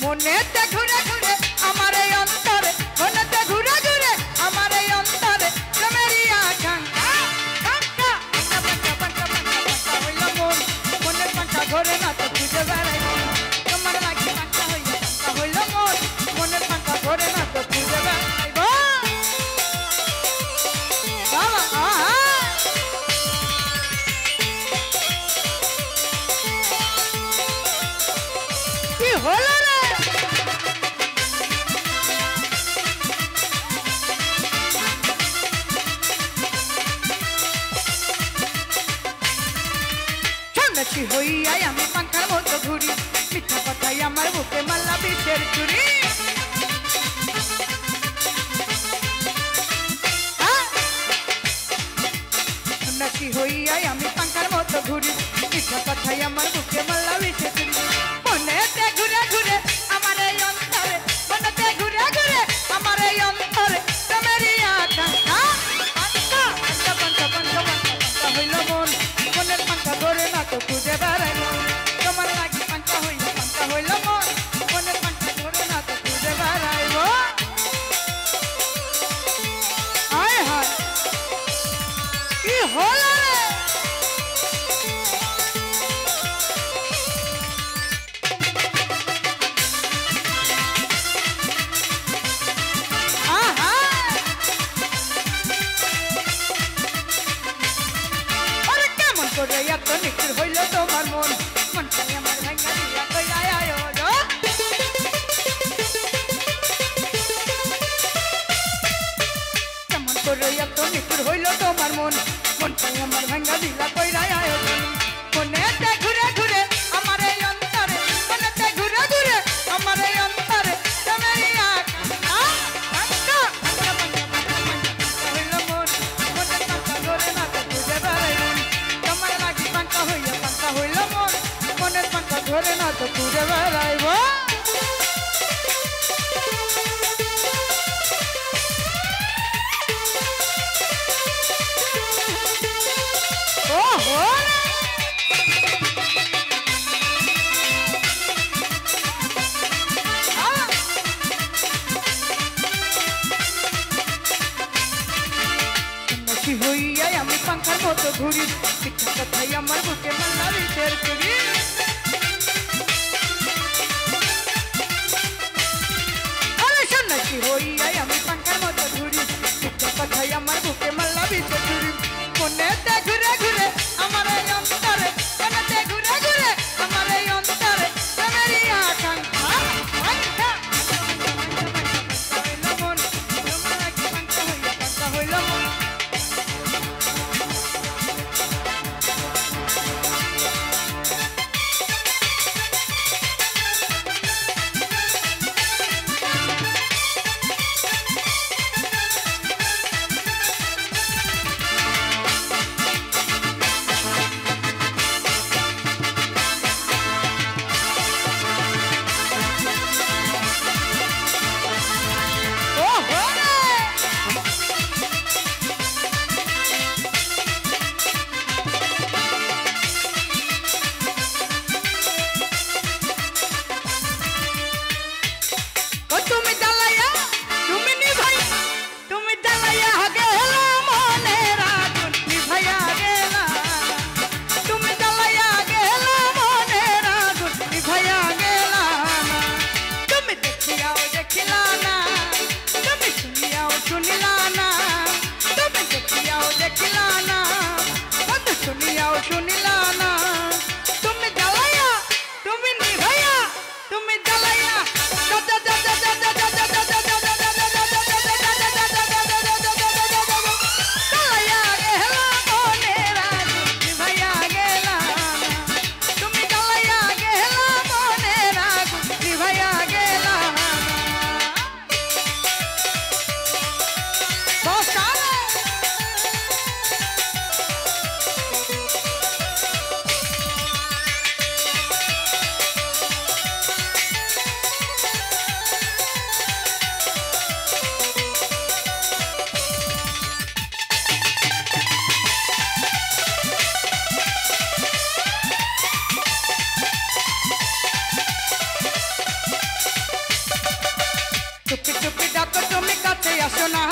মনেতে ঘুরে ঘুরে আমার এই অন্তরে, মনেতে ঘুরে ঘুরে আমার এই অন্তরে প্রেমেরই আকাঙ্ক্ষা কাঙ্ক্ষা পাঙ্কা পাঙ্কা পাঙ্কা পাঙ্কা হইল মন, মনের পাঙ্কা ঘরে না তো খুঁজে বেড়াই মন, তোমার লাগি পাঙ্কা হইল মন, মনের পাঙ্কা ঘরে না তো খুঁজে বেড়াই বাবা। কি হলো রে? সন্ন্যাসী হইয়াই আমি পাঙ্খার মতো ঘুরি, মিথ্যা কথাই আমার বুকে মাল্লা বিষের চুরি। সন্ন্যাসী হইয়াই আমি পাঙ্খার মতো ঘুরি, মিথ্যা কথাই আমার বুকে মাল্লা বিষের চুরি। মনেতে ঘুরে ঘুরে আমার এই অন্তরে, মনেতে ঘুরে ঘুরে আমার এই অন্তরে প্রেমেরই আকাঙ্ক্ষা পাঙ্কা পাঙ্কা পাঙ্কা পাঙ্কা পাঙ্কা হইল মন, মনের পাঙ্কা ঘরে না তো খুঁজে বেড়াই মন, তোমার লাগি পাঙ্কা হইল মন, মনের পাঙ্কা ঘরে না তো খুঁজে বেড়াইব। হায় হায় কি হলো রে? এত নিষ্ঠুর হইল তোমার মন, মনটাই আমার ভাঙা দিয়া কইরা আয় গো। কেমন করে এত নিষ্ঠুর হইল তোমার মন, মনটাই আমার ভাঙা দিয়া কইরা আয় গো। মনেতে ঘুরে ঘুরে আমার এই অন্তরে, মনেতে ঘুরে ঘুরে আমার এই অন্তরে প্রেমেরই আকাঙ্ক্ষা পাঙ্কা পাঙ্কা পাঙ্কা পাঙ্কা হইল মন, মনের পাঙ্কা ঘরে না তো খুঁজে বেড়াই মন, তোমার লাগি পাঙ্কা হইল মন, মনের পাঙ্কা ঘরে না তো খুঁজে বেড়াইব। ওহো সন্ন্যাসী হইয়াই আমি পাঙ্খার মতো ঘুরি, মিথ্যা কথাই আমার বুকে মাল্লা বিষের চুরি। সন্ন্যাসী হইয়াই আমি পাঙ্খার মতো ঘুরি, মিথ্যা কথাই আমার বুকে মাল্লা বিষের চুরি। মনেতে ঘুরে ঘুরে আমার এই অন্তরে, মনেতে ঘুরে ঘুরে আমার এই অন্তরে প্রেমেরই আকাঙ্ক্ষা পাঙ্কা হইল মন, তোমার লাগি পাঙ্কা হইল মন। চুপি চুপি ডাকো তুমি কাছে আসো না